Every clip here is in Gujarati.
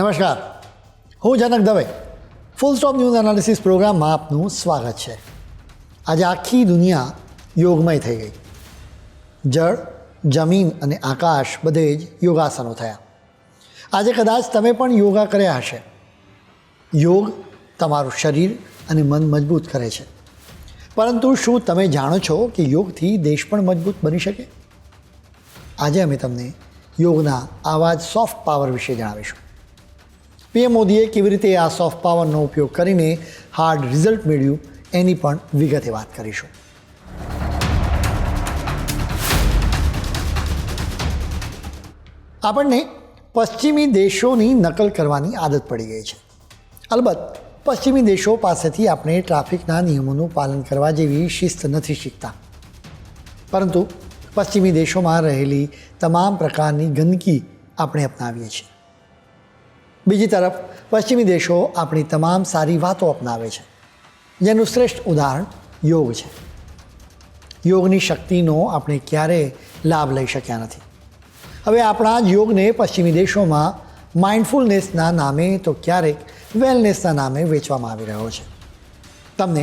નમસ્કાર, હું Janak Dave. Full stop news analysis પ્રોગ્રામમાં આપનું સ્વાગત છે. આજે આખી દુનિયા યોગમય થઈ ગઈ. જળ, જમીન અને આકાશ બધે જ યોગાસનો થયા. આજે કદાચ તમે પણ યોગા કર્યા હશે. યોગ તમારું શરીર અને મન મજબૂત કરે છે. પરંતુ શું તમે જાણો છો કે યોગથી દેશ પણ મજબૂત બની શકે? આજે અમે તમને યોગના આવા જ સોફ્ટ પાવર વિશે જણાવીશું. પીએમ મોદીએ કેવી રીતે આ સોફ્ટ પાવરનો ઉપયોગ કરીને હાર્ડ રિઝલ્ટ મેળવ્યું એની પણ વિગતે વાત કરીશું. આપણને પશ્ચિમી દેશોની નકલ કરવાની આદત પડી ગઈ છે. અલબત્ત પશ્ચિમી દેશો પાસેથી આપણે ટ્રાફિકના નિયમોનું પાલન કરવા જેવી શિસ્ત નથી શીખતા, પરંતુ પશ્ચિમી દેશોમાં રહેલી તમામ પ્રકારની ગંદકી આપણે અપનાવીએ છીએ. બીજી તરફ પશ્ચિમી દેશો આપણી તમામ સારી વાતો અપનાવે છે, જેનું શ્રેષ્ઠ ઉદાહરણ યોગ છે. યોગની શક્તિનો આપણે ક્યારેય લાભ લઈ શક્યા નથી. હવે આપણા જ યોગને પશ્ચિમી દેશોમાં માઇન્ડફુલનેસના નામે તો ક્યારેક વેલનેસના નામે વેચવામાં આવી રહ્યો છે. તમને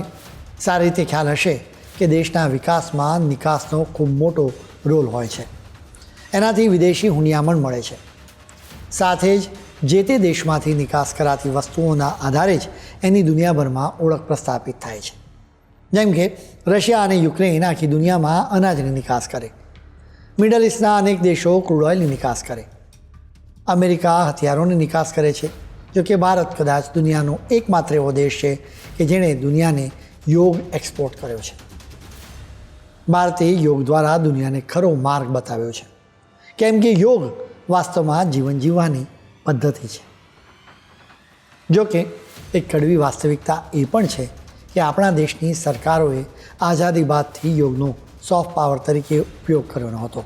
સારી રીતે ખ્યાલ હશે કે દેશના વિકાસમાં નિકાસનો ખૂબ મોટો રોલ હોય છે. એનાથી વિદેશી હુંડિયામણ મળે છે. સાથે જ જે તે દેશમાંથી નિકાસ કરાતી વસ્તુઓના આધારે જ એની દુનિયાભરમાં ઓળખ પ્રસ્થાપિત થાય છે. જેમ કે રશિયા અને યુક્રેન આખી દુનિયામાં અનાજની નિકાસ કરે. મિડલ ઇસ્ટના અનેક દેશો ક્રૂડ ઓઇલની નિકાસ કરે. અમેરિકા હથિયારોની નિકાસ કરે છે. જોકે ભારત કદાચ દુનિયાનો એકમાત્ર એવો દેશ છે કે જેણે દુનિયાને યોગ એક્સપોર્ટ કર્યો છે. ભારતે યોગ દ્વારા દુનિયાને ખરો માર્ગ બતાવ્યો છે, કેમ કે યોગ વાસ્તવમાં જીવન જીવવાની પદ્ધતિ છે. જોકે એક કડવી વાસ્તવિકતા એ પણ છે કે આપણા દેશની સરકારોએ આઝાદી બાદથી યોગનો સોફ્ટ પાવર તરીકે ઉપયોગ કર્યો ન હતો.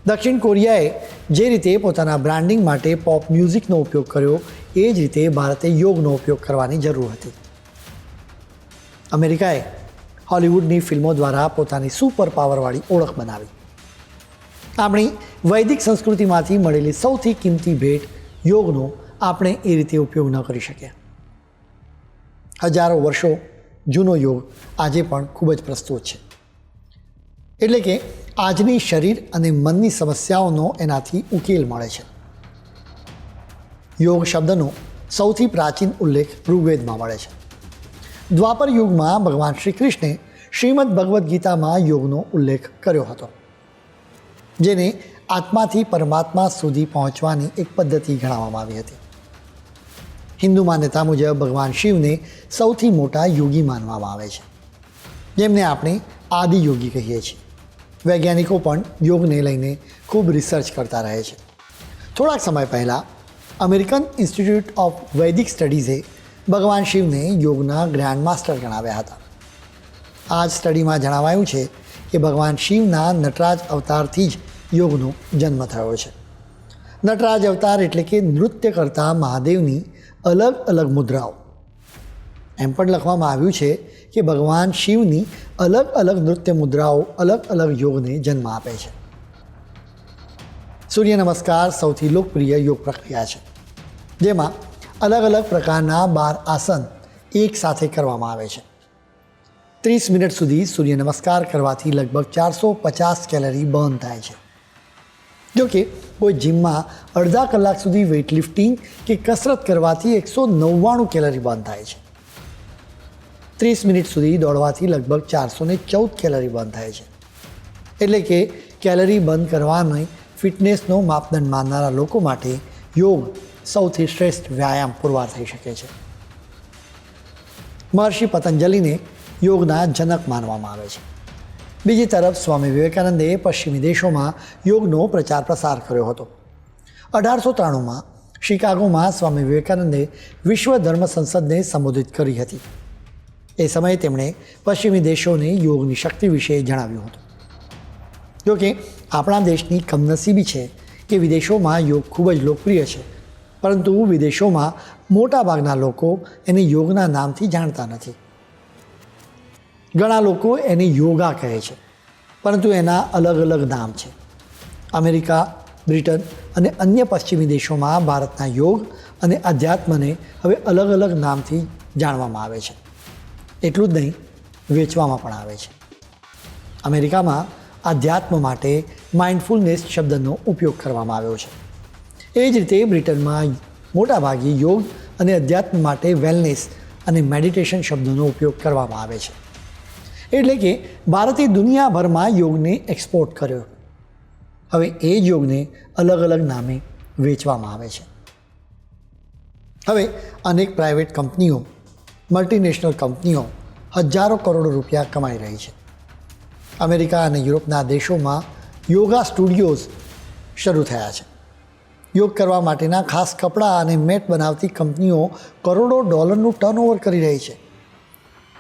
દક્ષિણ કોરિયાએ જે રીતે પોતાના બ્રાન્ડિંગ માટે પોપ મ્યુઝિકનો ઉપયોગ કર્યો, એ જ રીતે ભારતે યોગનો ઉપયોગ કરવાની જરૂર હતી. અમેરિકાએ હોલિવૂડની ફિલ્મો દ્વારા પોતાની સુપર પાવરવાળી ઓળખ બનાવી. આપણી વૈદિક સંસ્કૃતિમાંથી મળેલી સૌથી કિંમતી ભેટ યોગનો આપણે એ રીતે ઉપયોગ ન કરી શક્યા. હજારો વર્ષો જૂનો યોગ આજે પણ ખૂબ જ પ્રસ્તુત છે. એટલે કે આજની શરીર અને મનની સમસ્યાઓનો એનાથી ઉકેલ મળે છે. યોગ શબ્દનો સૌથી પ્રાચીન ઉલ્લેખ ઋગ્વેદમાં મળે છે. દ્વાપર યુગમાં ભગવાન શ્રી કૃષ્ણે શ્રીમદ ભગવદ્ ગીતામાં યોગનો ઉલ્લેખ કર્યો હતો, જેને આત્માથી પરમાત્મા સુધી પહોંચવાની એક પદ્ધતિ ગણાવવામાં આવી હતી. હિન્દુ માન્યતા મુજબ ભગવાન શિવને સૌથી મોટા યોગી માનવામાં આવે છે, જેમને આપણે આદિયોગી કહીએ છીએ. વૈજ્ઞાનિકો પણ યોગને લઈને ખૂબ રિસર્ચ કરતા રહે છે. થોડાક સમય પહેલાં અમેરિકન ઇન્સ્ટિટ્યૂટ ઓફ વૈદિક સ્ટડીઝે ભગવાન શિવને યોગના ગ્રાન્ડ માસ્ટર ગણાવ્યા હતા. આ જ સ્ટડીમાં જણાવાયું છે કે ભગવાન શિવના નટરાજ અવતારથી જ યોગનો જન્મ થયો છે. નટરાજ અવતાર એટલે કે નૃત્ય કરતા મહાદેવની અલગ અલગ મુદ્રાઓ. એમ પણ લખવામાં આવ્યું છે કે ભગવાન શિવની અલગ અલગ નૃત્ય મુદ્રાઓ અલગ અલગ યોગને જન્મ આપે છે. સૂર્ય નમસ્કાર સૌથી લોકપ્રિય યોગ પ્રક્રિયા છે, જેમાં અલગ અલગ પ્રકારના 12 આસન એક સાથે કરવામાં આવે છે. 30 મિનિટ સુધી સૂર્ય નમસ્કાર કરવાથી લગભગ 450 કેલરી બર્ન થાય છે. જોકે કોઈ જિમમાં અડધા કલાક સુધી વેઇટલિફ્ટિંગ કે કસરત કરવાથી 199 કેલરી બર્ન થાય છે. 30 મિનિટ સુધી દોડવાથી લગભગ 414 કેલરી બર્ન થાય છે. એટલે કે કેલરી બર્ન કરવાની ફિટનેસનો માપદંડ માનનારા લોકો માટે યોગ સૌથી શ્રેષ્ઠ વ્યાયામ પુરવાર થઈ શકે છે. મહર્ષિ પતંજલિને યોગના જનક માનવામાં આવે છે. બીજી તરફ સ્વામી વિવેકાનંદે પશ્ચિમી દેશોમાં યોગનો પ્રચાર પ્રસાર કર્યો હતો. 1893માં શિકાગોમાં સ્વામી વિવેકાનંદે વિશ્વ ધર્મ સંસદને સંબોધિત કરી હતી. એ સમયે તેમણે પશ્ચિમી દેશોને યોગની શક્તિ વિશે જણાવ્યું હતું. જોકે આપણા દેશની કમનસીબી છે કે વિદેશોમાં યોગ ખૂબ જ લોકપ્રિય છે, પરંતુ વિદેશોમાં મોટાભાગના લોકો એને યોગના નામથી જાણતા નથી. ઘણા લોકો એને યોગા કહે છે, પરંતુ એના અલગ અલગ નામ છે. અમેરિકા, બ્રિટન અને અન્ય પશ્ચિમી દેશોમાં ભારતના યોગ અને અધ્યાત્મને હવે અલગ અલગ નામથી જાણવામાં આવે છે. એટલું જ નહીં, વેચવામાં પણ આવે છે. અમેરિકામાં અધ્યાત્મ માટે માઇન્ડફુલનેસ શબ્દનો ઉપયોગ કરવામાં આવ્યો છે. એ જ રીતે બ્રિટનમાં મોટાભાગે યોગ અને અધ્યાત્મ માટે વેલનેસ અને મેડિટેશન શબ્દોનો ઉપયોગ કરવામાં આવે છે. એટલે કે ભારતે દુનિયાભરમાં યોગને એક્સપોર્ટ કર્યો. હવે એ જ યોગને અલગ અલગ નામે વેચવામાં આવે છે. હવે અનેક પ્રાઇવેટ કંપનીઓ, મલ્ટીનેશનલ કંપનીઓ હજારો કરોડો રૂપિયા કમાઈ રહી છે. અમેરિકા અને યુરોપના દેશોમાં યોગા સ્ટુડિયોઝ શરૂ થયા છે. યોગ કરવા માટેના ખાસ કપડાં અને મેટ બનાવતી કંપનીઓ કરોડો ડોલરનું ટર્નઓવર કરી રહી છે.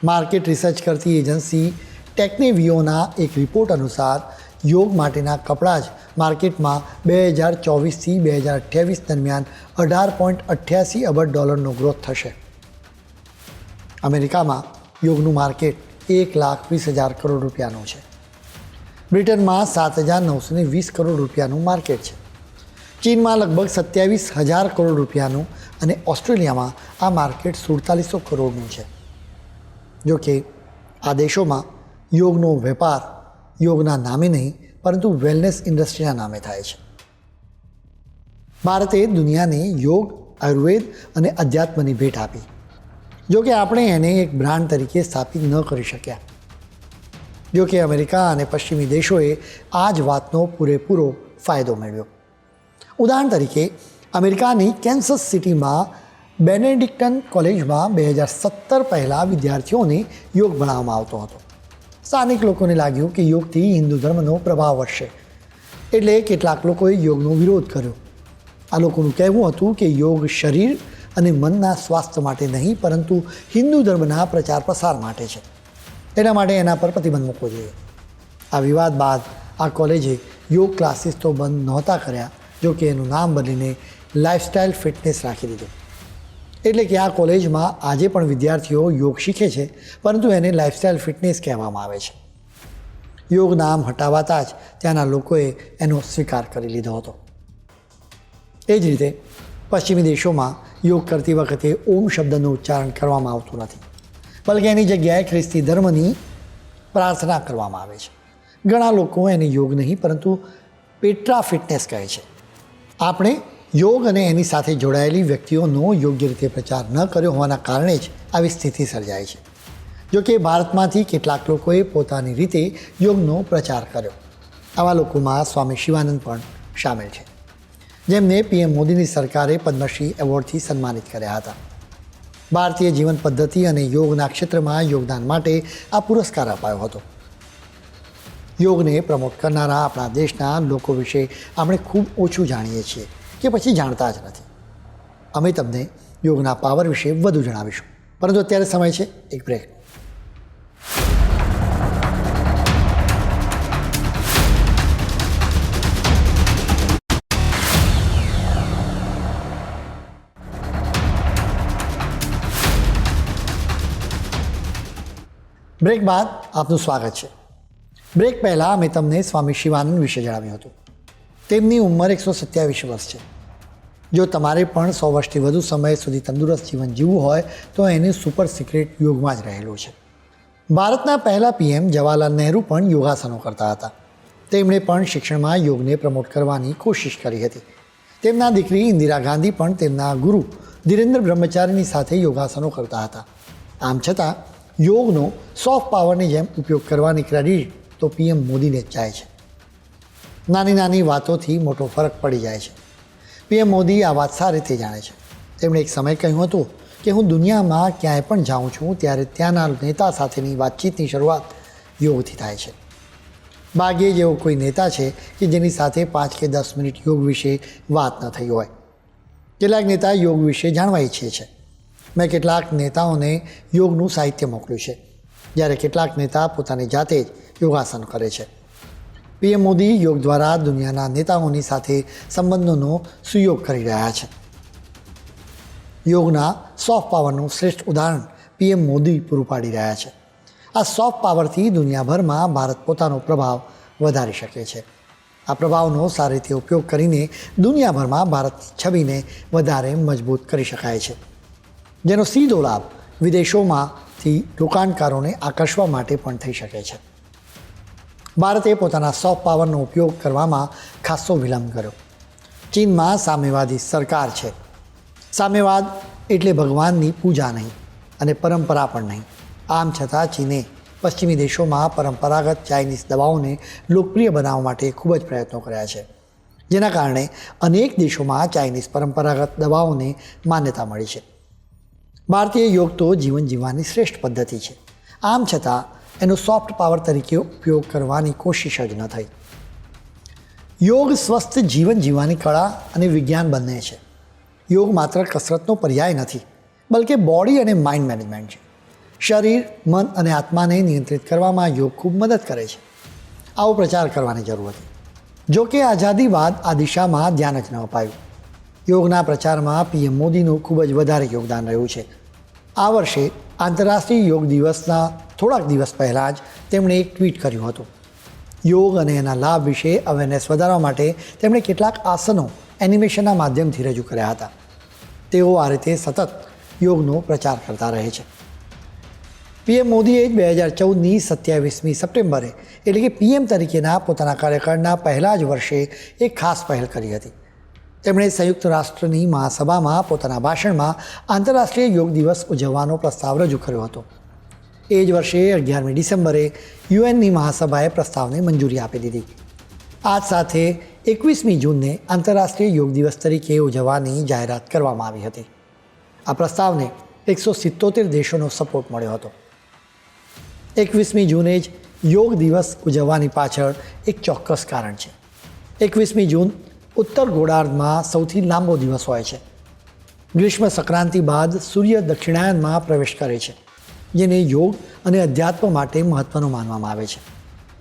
માર્કેટ રિસર્ચ કરતી એજન્સી ટેકનેવિયોના એક રિપોર્ટ અનુસાર યોગ માટેના કપડાં જ માર્કેટમાં 2024થી 2028 દરમિયાન $18.88 અબજ ગ્રોથ થશે. અમેરિકામાં યોગનું માર્કેટ 1,20,000 કરોડ રૂપિયાનું છે. બ્રિટનમાં 7,920 કરોડ રૂપિયાનું માર્કેટ છે. ચીનમાં લગભગ 27,000 કરોડ રૂપિયાનું અને ઓસ્ટ્રેલિયામાં આ માર્કેટ 4700 કરોડનું છે. જોકે આ દેશોમાં યોગનો વેપાર યોગના નામે નહીં પરંતુ વેલનેસ ઇન્ડસ્ટ્રીના નામે થાય છે. ભારતે દુનિયાને યોગ, આયુર્વેદ અને અધ્યાત્મની ભેટ આપી. જોકે આપણે એને એક બ્રાન્ડ તરીકે સ્થાપિત ન કરી શક્યા. જોકે અમેરિકા અને પશ્ચિમી દેશોએ આ જ વાતનો પૂરેપૂરો ફાયદો મેળવ્યો. ઉદાહરણ તરીકે અમેરિકાની કેન્સસ સિટીમાં બેનેડિક્ટન કોલેજમાં 2017 પહેલાં વિદ્યાર્થીઓને યોગ ભણાવવામાં આવતો હતો. સ્થાનિક લોકોને લાગ્યું કે યોગથી હિન્દુ ધર્મનો પ્રભાવ વધશે, એટલે કેટલાક લોકોએ યોગનો વિરોધ કર્યો. આ લોકોનું કહેવું હતું કે યોગ શરીર અને મનના સ્વાસ્થ્ય માટે નહીં પરંતુ હિન્દુ ધર્મના પ્રચાર પ્રસાર માટે છે. એના માટે એના પર પ્રતિબંધ મૂકવો જોઈએ. આ વિવાદ બાદ આ કોલેજે યોગ ક્લાસીસ તો બંધ નહોતા કર્યા, જો કે એનું નામ બદલીને લાઇફસ્ટાઇલ ફિટનેસ રાખી દીધું. એટલે કે આ કોલેજમાં આજે પણ વિદ્યાર્થીઓ યોગ શીખે છે, પરંતુ એને લાઇફસ્ટાઇલ ફિટનેસ કહેવામાં આવે છે. યોગ નામ હટાવાતા જ ત્યાંના લોકોએ એનો સ્વીકાર કરી લીધો હતો. એ જ રીતે પશ્ચિમી દેશોમાં યોગ કરતી વખતે ઓમ શબ્દનું ઉચ્ચારણ કરવામાં આવતું નથી, બલકે એની જગ્યાએ ખ્રિસ્તી ધર્મની પ્રાર્થના કરવામાં આવે છે. ઘણા લોકો એને યોગ નહીં પરંતુ પેટ્રા ફિટનેસ કહે છે. આપણે યોગ અને એની સાથે જોડાયેલી વ્યક્તિઓનો યોગ્ય રીતે પ્રચાર ન કર્યો હોવાના કારણે જ આવી સ્થિતિ સર્જાય છે. જોકે ભારતમાંથી કેટલાક લોકોએ પોતાની રીતે યોગનો પ્રચાર કર્યો. આવા લોકોમાં સ્વામી શિવાનંદ પણ સામેલ છે, જેમને પીએમ મોદીની સરકારે પદ્મશ્રી એવોર્ડથી સન્માનિત કર્યા હતા. ભારતીય જીવન પદ્ધતિ અને યોગના ક્ષેત્રમાં યોગદાન માટે આ પુરસ્કાર અપાયો હતો. યોગને પ્રમોટ કરનારા આપણા દેશના લોકો વિશે આપણે ખૂબ ઓછું જાણીએ છીએ કે પછી જાણતા જ નથી. અમે તમને યોગના પાવર વિશે વધુ જણાવીશું, પરંતુ અત્યારે સમય છે એક બ્રેકનો. બ્રેક બાદ આપનું સ્વાગત છે. બ્રેક પહેલાં અમે તમને સ્વામી શિવાનંદ વિશે જણાવ્યું હતું. તેમની ઉંમર 127 વર્ષ છે. જો તમારે પણ 100 વર્ષથી વધુ સમય સુધી તંદુરસ્ત જીવન જીવવું હોય તો એનું સુપર સિક્રેટ યોગમાં જ રહેલું છે. ભારતના પહેલા પીએમ જવાહરલાલ નહેરુ પણ યોગાસનો કરતા હતા. તેમણે પણ શિક્ષણમાં યોગને પ્રમોટ કરવાની કોશિશ કરી હતી. તેમના દીકરી ઇન્દિરા ગાંધી પણ તેમના ગુરુ ધીરેન્દ્ર બ્રહ્મચારીની સાથે યોગાસનો કરતા હતા. આમ છતાં યોગનો સોફ્ટ પાવરની જેમ ઉપયોગ કરવાની ક્રેડિટ તો પીએમ મોદીને જ જાય છે. નાની નાની વાતોથી મોટો ફરક પડી જાય છે. પીએમ મોદી આ વાત સારી રીતે જાણે છે. તેમણે એક સમય કહ્યું હતું કે હું દુનિયામાં ક્યાંય પણ જાઉં છું ત્યારે ત્યાંના નેતા સાથેની વાતચીતની શરૂઆત યોગથી થાય છે. ભાગ્યે જેવો કોઈ નેતા છે કે જેની સાથે 5 કે 10 મિનિટ યોગ વિશે વાત ન થઈ હોય. કેટલાક નેતા યોગ વિશે જાણવા ઈચ્છે છે. મેં કેટલાક નેતાઓને યોગનું સાહિત્ય મોકલ્યું છે, જ્યારે કેટલાક નેતા પોતાની જાતે જ યોગાસન કરે છે. પીએમ મોદી યોગ દ્વારા દુનિયાના નેતાઓની સાથે સંબંધોનો સુયોગ કરી રહ્યા છે. યોગના સોફ્ટ પાવરનું શ્રેષ્ઠ ઉદાહરણ પીએમ મોદી પૂરું પાડી રહ્યા છે. આ સોફ્ટ પાવરથી દુનિયાભરમાં ભારત પોતાનો પ્રભાવ વધારી શકે છે. આ પ્રભાવનો સારી રીતે ઉપયોગ કરીને દુનિયાભરમાં ભારતની છબીને વધારે મજબૂત કરી શકાય છે, જેનો સીધો લાભ વિદેશોમાંથી રોકાણકારોને આકર્ષવા માટે પણ થઈ શકે છે. ભારતે પોતાના સોફ્ટ પાવરનો ઉપયોગ કરવામાં ખાસો વિલંબ કર્યો. ચીનમાં સામ્યવાદી સરકાર છે. સામ્યવાદ એટલે ભગવાનની પૂજા નહીં અને પરંપરા પણ નહીં. આમ છતાં ચીને પશ્ચિમી દેશોમાં પરંપરાગત ચાઇનીઝ દવાઓને લોકપ્રિય બનાવવા માટે ખૂબ જ પ્રયત્નો કર્યા છે, જેના કારણે અનેક દેશોમાં ચાઇનીઝ પરંપરાગત દવાઓને માન્યતા મળી છે. ભારતીય યોગ તો જીવન જીવવાની શ્રેષ્ઠ પદ્ધતિ છે. આમ છતાં એનો સોફ્ટ પાવર તરીકે ઉપયોગ કરવાની કોશિશ જ ન થઈ. યોગ સ્વસ્થ જીવન જીવવાની કળા અને વિજ્ઞાન બંને છે. યોગ માત્ર કસરતનો પર્યાય નથી, બલકે બોડી અને માઇન્ડ મેનેજમેન્ટ છે. શરીર, મન અને આત્માને નિયંત્રિત કરવામાં યોગ ખૂબ મદદ કરે છે. આવો પ્રચાર કરવાની જરૂર હતી. જો કે આઝાદી બાદ આ દિશામાં ધ્યાન જ ન અપાયું. યોગના પ્રચારમાં પીએમ મોદીનું ખૂબ જ વધારે યોગદાન રહ્યું છે. આ વર્ષે આંતરરાષ્ટ્રીય યોગ દિવસના થોડાક દિવસ પહેલાં જ તેમણે એક ટ્વીટ કર્યું હતું. યોગ અને એના લાભ વિશે અવેરનેસ વધારવા માટે તેમણે કેટલાક આસનો એનિમેશનના માધ્યમથી રજૂ કર્યા હતા. તેઓ આ રીતે સતત યોગનો પ્રચાર કરતા રહે છે. પીએમ મોદીએ 2014ની 27મી સપ્ટેમ્બરે એટલે કે પીએમ તરીકેના પોતાના કાર્યકાળના પહેલા જ વર્ષે એક ખાસ પહેલ કરી હતી. તેમણે સંયુક્ત રાષ્ટ્રની મહાસભામાં પોતાના ભાષણમાં આંતરરાષ્ટ્રીય યોગ દિવસ ઉજવવાનો પ્રસ્તાવ રજૂ કર્યો હતો. એ જ વર્ષે 11મી ડિસેમ્બરે યુએનની મહાસભાએ પ્રસ્તાવને મંજૂરી આપી દીધી. આ સાથે 21મી જૂનને આંતરરાષ્ટ્રીય યોગ દિવસ તરીકે ઉજવવાની જાહેરાત કરવામાં આવી હતી. આ પ્રસ્તાવને 177 દેશોનો સપોર્ટ મળ્યો હતો. 21મી જૂને જ યોગ દિવસ ઉજવવાની પાછળ એક ચોક્કસ કારણ છે. 21મી જૂન ઉત્તર ગોળાર્ધમાં સૌથી લાંબો દિવસ હોય છે. ગ્રીષ્મ સંક્રાંતિ બાદ સૂર્ય દક્ષિણાયનમાં પ્રવેશ કરે છે, જેને યોગ અને અધ્યાત્મ માટે મહત્ત્વનો માનવામાં આવે છે.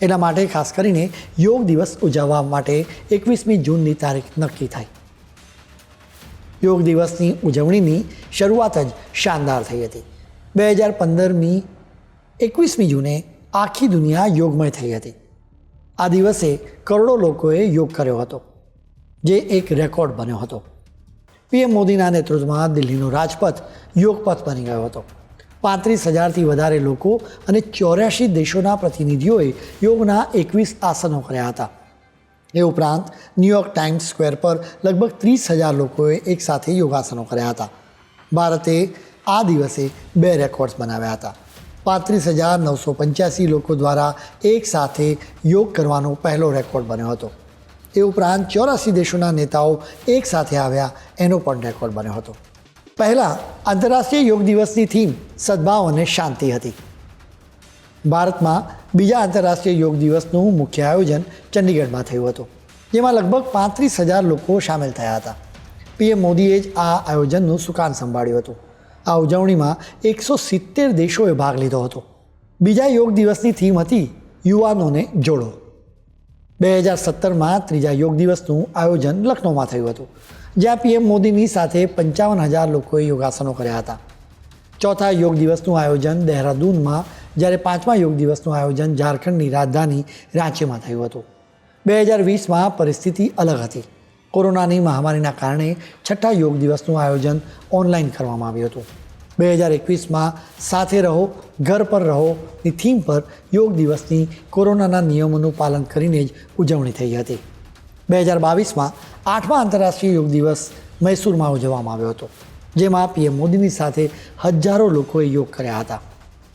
એટલા માટે ખાસ કરીને યોગ દિવસ ઉજવવા માટે 21મી જૂનની તારીખ નક્કી થઈ. યોગ દિવસની ઉજવણીની શરૂઆત જ શાનદાર થઈ હતી. 2015ની 21મી જૂને આખી દુનિયા યોગમય થઈ હતી. આ દિવસે કરોડો લોકોએ યોગ કર્યો હતો, જે એક રેકોર્ડ બન્યો હતો. પીએમ મોદીના નેતૃત્વમાં દિલ્હીનો રાજપથ યોગપથ બની ગયો હતો. 35,000થી વધારે લોકો અને 84 દેશોના પ્રતિનિધિઓએ યોગના 21 આસનો કર્યા હતા. એ ઉપરાંત ન્યૂયોર્ક ટાઈમ્સ સ્ક્વેર પર લગભગ 30,000 લોકોએ એકસાથે યોગાસનો કર્યા હતા. ભારતે આ દિવસે 2 રેકોર્ડ્સ બનાવ્યા હતા. 35,985 લોકો દ્વારા એકસાથે યોગ કરવાનો પહેલો રેકોર્ડ બન્યો હતો. એ ઉપરાંત 84 દેશોના નેતાઓ એકસાથે આવ્યા એનો પણ રેકોર્ડ બન્યો હતો. પહેલાં આંતરરાષ્ટ્રીય યોગ દિવસની થીમ સદભાવ અને શાંતિ હતી. ભારતમાં બીજા આંતરરાષ્ટ્રીય યોગ દિવસનું મુખ્ય આયોજન ચંડીગઢમાં થયું હતું, જેમાં લગભગ 35,000 લોકો સામેલ થયા હતા. પીએમ મોદીએ જ આ આયોજનનું સુકાન સંભાળ્યું હતું. આ ઉજવણીમાં 170 દેશોએ ભાગ લીધો હતો. બીજા યોગ દિવસની થીમ હતી યુવાનોને જોડો. 2017માં ત્રીજા યોગ દિવસનું આયોજન લખનૌમાં થયું હતું, જ્યાં પીએમ મોદીની સાથે 55,000 લોકોએ યોગાસનો કર્યા હતા. ચોથા યોગ દિવસનું આયોજન દહેરાદૂનમાં, જ્યારે પાંચમા યોગ દિવસનું આયોજન ઝારખંડની રાજધાની રાંચીમાં થયું હતું. 2020માં પરિસ્થિતિ અલગ હતી. કોરોનાની મહામારીના કારણે છઠ્ઠા યોગ દિવસનું આયોજન ઓનલાઈન કરવામાં આવ્યું હતું. 2021માં સાથે રહો, ઘર પર રહોની થીમ પર યોગ દિવસની કોરોનાના નિયમોનું પાલન કરીને જ ઉજવણી થઈ હતી. 2022માં 8મા આંતરરાષ્ટ્રીય યોગ દિવસ મૈસૂરમાં ઉજવવામાં આવ્યો હતો, જેમાં પીએમ મોદીની સાથે હજારો લોકોએ યોગ કર્યા હતા.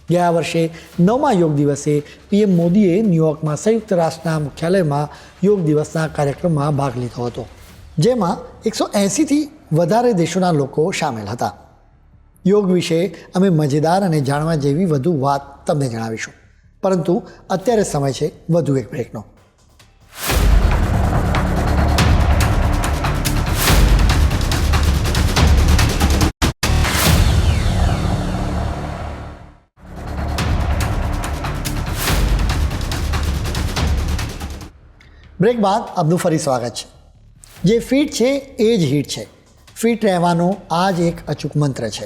ગયા વર્ષે 9મા યોગ દિવસે પીએમ મોદીએ ન્યૂયોર્કમાં સંયુક્ત રાષ્ટ્રના મુખ્યાલયમાં યોગ દિવસના કાર્યક્રમમાં ભાગ લીધો હતો, જેમાં 180થી વધારે દેશોના લોકો સામેલ હતા. યોગ વિશે અમે મજેદાર અને જાણવા જેવી વધુ વાત તમને જણાવીશું, પરંતુ અત્યારે સમય છે વધુ એક બ્રેકનો. બ્રેક બાદ આપનું ફરી સ્વાગત છે. જે ફિટ છે એ જ હિટ છે. ફિટ રહેવાનો આ જ એક અચૂક મંત્ર છે,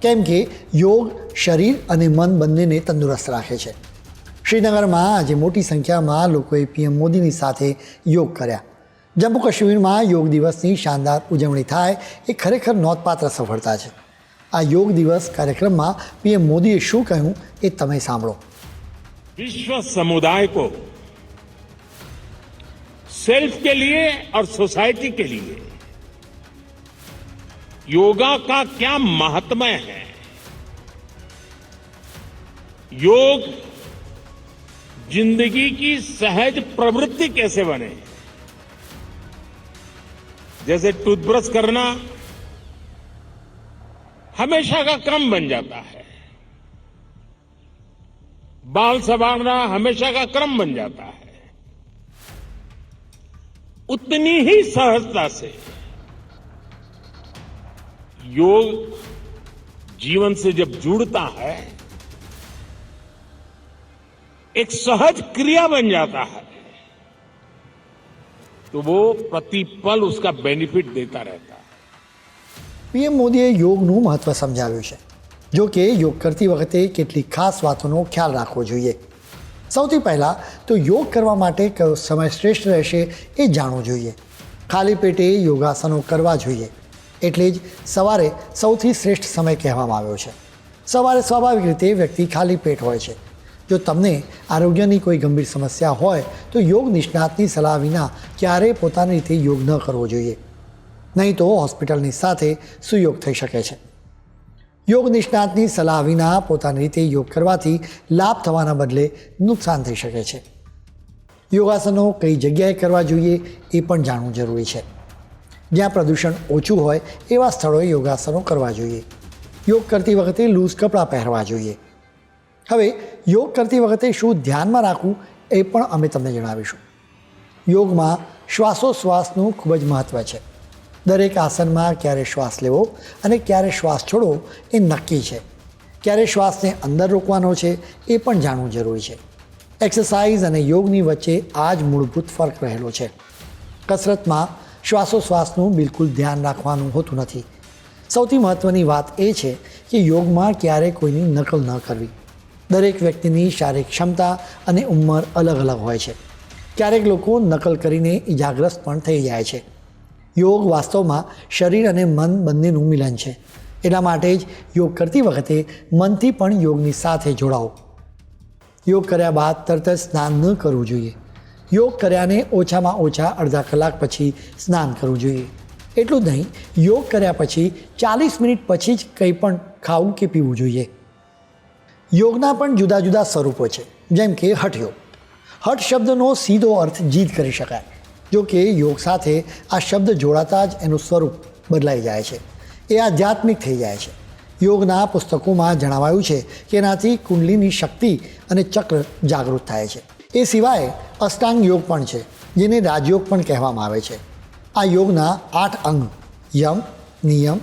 કેમ કે યોગ શરીર અને મન બંનેને તંદુરસ્ત રાખે છે. શ્રીનગરમાં આજે મોટી સંખ્યામાં લોકોએ પીએમ મોદીની સાથે યોગ કર્યા. જમ્મુ કાશ્મીરમાં યોગ દિવસની શાનદાર ઉજવણી થાય એ ખરેખર નોંધપાત્ર સફળતા છે. આ યોગ દિવસ કાર્યક્રમમાં પીએમ મોદીએ શું કહ્યું એ તમે સાંભળો. विश्व समुदाय को सेल्फ के लिए और सोसाइटी के लिए योगा का क्या महात्म्य है, योग जिंदगी की सहज प्रवृत्ति कैसे बने. जैसे टूथब्रश करना हमेशा का क्रम बन जाता है, बाल संवारना हमेशा का क्रम बन जाता है, उतनी ही सहजता से योग जीवन से जब जुड़ता है एक सहज क्रिया बन जाता है तो वो प्रतिपल उसका बेनिफिट देता रहता है. પીએમ મોદીએ યોગનું મહત્ત્વ સમજાવ્યું છે. જો કે યોગ કરતી વખતે કેટલીક ખાસ વાતોનો ખ્યાલ રાખવો જોઈએ. સૌથી પહેલાં તો યોગ કરવા માટે કયો સમય શ્રેષ્ઠ રહેશે એ જાણવું જોઈએ. ખાલી પેટે યોગાસનો કરવા જોઈએ. એટલે જ સવારે સૌથી શ્રેષ્ઠ સમય કહેવામાં આવ્યો છે. સવારે સ્વાભાવિક રીતે વ્યક્તિ ખાલી પેટ હોય છે. જો તમને આરોગ્યની કોઈ ગંભીર સમસ્યા હોય તો યોગ નિષ્ણાતની સલાહ વિના ક્યારેય પોતાની રીતે યોગ ન કરવો જોઈએ. નહીં તો હોસ્પિટલની સાથે સુયોગ થઈ શકે છે. યોગ નિષ્ણાતની સલાહ વિના પોતાની રીતે યોગ કરવાથી લાભ થવાના બદલે નુકસાન થઈ શકે છે. યોગાસનો કઈ જગ્યાએ કરવા જોઈએ એ પણ જાણવું જરૂરી છે. જ્યાં પ્રદૂષણ ઓછું હોય એવા સ્થળોએ યોગાસનો કરવા જોઈએ. યોગ કરતી વખતે લૂઝ કપડાં પહેરવા જોઈએ. હવે યોગ કરતી વખતે શું ધ્યાનમાં રાખવું એ પણ અમે તમને જણાવીશું. યોગમાં શ્વાસોશ્વાસનું ખૂબ જ મહત્ત્વ છે. દરેક આસનમાં ક્યારે શ્વાસ લેવો અને ક્યારે શ્વાસ છોડવો એ નક્કી છે. ક્યારે શ્વાસને અંદર રોકવાનો છે એ પણ જાણવું જરૂરી છે. એક્સરસાઇઝ અને યોગની વચ્ચે આ જ મૂળભૂત ફરક રહેલો છે. કસરતમાં શ્વાસોશ્વાસનું બિલકુલ ધ્યાન રાખવાનું હોતું નથી. સૌથી મહત્ત્વની વાત એ છે કે યોગમાં ક્યારેય કોઈની નકલ ન કરવી. દરેક વ્યક્તિની શારીરિક ક્ષમતા અને ઉંમર અલગ અલગ હોય છે. ક્યારેક લોકો નકલ કરીને ઇજાગ્રસ્ત પણ થઈ જાય છે. યોગ વાસ્તવમાં શરીર અને મન બંનેનું મિલન છે. એટલા માટે જ યોગ કરતી વખતે મનથી પણ યોગની સાથે જોડાઓ. યોગ કર્યા બાદ તરત જ સ્નાન ન કરવું જોઈએ. યોગ કર્યાને ઓછામાં ઓછા અડધા કલાક પછી સ્નાન કરવું જોઈએ. એટલું જ નહીં, યોગ કર્યા પછી 40 મિનિટ પછી જ કંઈ પણ ખાવું કે પીવું જોઈએ. યોગના પણ જુદા જુદા સ્વરૂપો છે, જેમ કે હઠયોગ. હઠ શબ્દનો સીધો અર્થ જીદ કરી શકાય. જો કે યોગ સાથે આ શબ્દ જોડાતા જ એનું સ્વરૂપ બદલાઈ જાય છે. એ આધ્યાત્મિક થઈ જાય છે. યોગના પુસ્તકોમાં જણાવાયું છે કે એનાથી કુંડલીની શક્તિ અને ચક્ર જાગૃત થાય છે. એ સિવાય અષ્ટાંગ યોગ પણ છે, જેને રાજયોગ પણ કહેવામાં આવે છે. આ યોગના 8 અંગ યમ, નિયમ,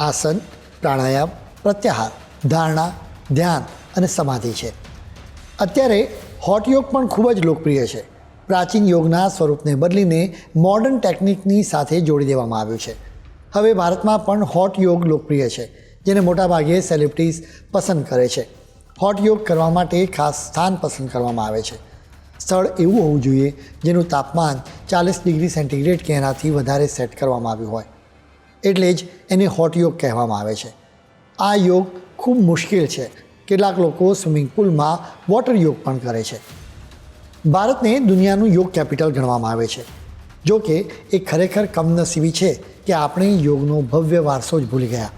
આસન, પ્રાણાયામ, પ્રત્યાહાર, ધારણા, ધ્યાન અને સમાધિ છે. અત્યારે હોટ યોગ પણ ખૂબ જ લોકપ્રિય છે. પ્રાચીન યોગના સ્વરૂપને બદલીને મોડર્ન ટેકનિકની સાથે જોડી દેવામાં આવ્યું છે. હવે ભારતમાં પણ હોટ યોગ લોકપ્રિય છે, જેને મોટાભાગે સેલિબ્રિટીઝ પસંદ કરે છે. હોટ યોગ કરવા માટે ખાસ સ્થાન પસંદ કરવામાં આવે છે. સ્થળ એવું હોવું જોઈએ જેનું તાપમાન 40 ડિગ્રી સેન્ટીગ્રેડ કે એનાથી વધારે સેટ કરવામાં આવ્યું હોય. એટલે જ એને હોટ યોગ કહેવામાં આવે છે. આ યોગ ખૂબ મુશ્કેલ છે. કેટલાક લોકો સ્વિમિંગ પુલમાં વોટર યોગ પણ કરે છે. ભારતને દુનિયાનું યોગ કેપિટલ ગણવામાં આવે છે. જો કે એ ખરેખર કમનસીબી છે કે આપણે યોગનો ભવ્ય વારસો જ ભૂલી ગયા.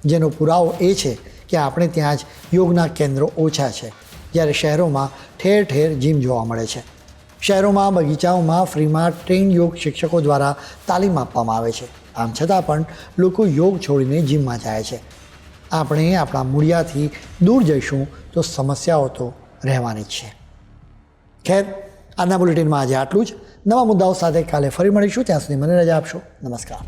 જેનો પુરાવો એ છે કે આપણે ત્યાં જ યોગના કેન્દ્રો ઓછા છે, જ્યારે શહેરોમાં ઠેર ઠેર જીમ જોવા મળે છે. શહેરોમાં બગીચાઓમાં ફ્રીમાં ટ્રેન યોગ શિક્ષકો દ્વારા તાલીમ આપવામાં આવે છે. આમ છતાં પણ લોકો યોગ છોડીને જીમમાં જાય છે. આપણે આપણા મૂળિયાથી દૂર જઈશું તો સમસ્યાઓ તો રહેવાની જ છે. ખેર, આજના બુલેટિનમાં આજે આટલું જ. નવા મુદ્દાઓ સાથે કાલે ફરી મળીશું. ત્યાં સુધી મને રજા આપશો. નમસ્કાર.